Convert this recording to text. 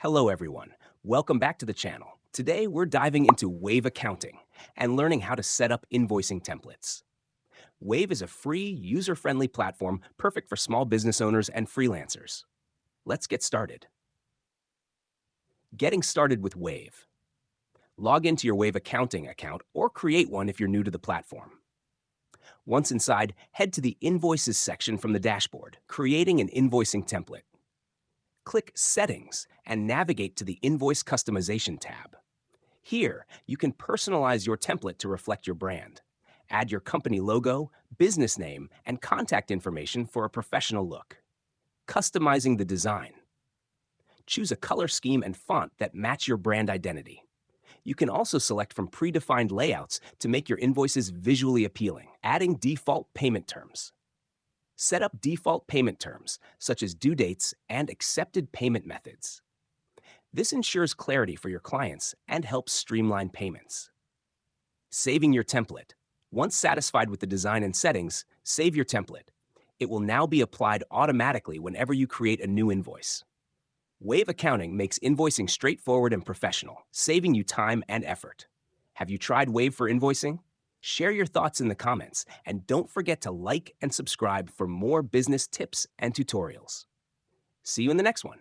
Hello, everyone. Welcome back to the channel. Today, we're diving into Wave accounting and learning how to set up invoicing templates. Wave is a free, user-friendly platform perfect for small business owners and freelancers. Let's get started. Getting started with Wave. Log into your Wave accounting account or create one if you're new to the platform. Once inside, head to the Invoices section from the dashboard, creating an invoicing template. Click Settings and navigate to the Invoice Customization tab. Here, you can personalize your template to reflect your brand. Add your company logo, business name, and contact information for a professional look. Customizing the design. Choose a color scheme and font that match your brand identity. You can also select from predefined layouts to make your invoices visually appealing. Adding default payment terms. Set up default payment terms, such as due dates and accepted payment methods. This ensures clarity for your clients and helps streamline payments. Saving your template. Once satisfied with the design and settings, save your template. It will now be applied automatically whenever you create a new invoice. Wave Accounting makes invoicing straightforward and professional, saving you time and effort. Have you tried Wave for invoicing? Share your thoughts in the comments, and don't forget to like and subscribe for more business tips and tutorials. See you in the next one.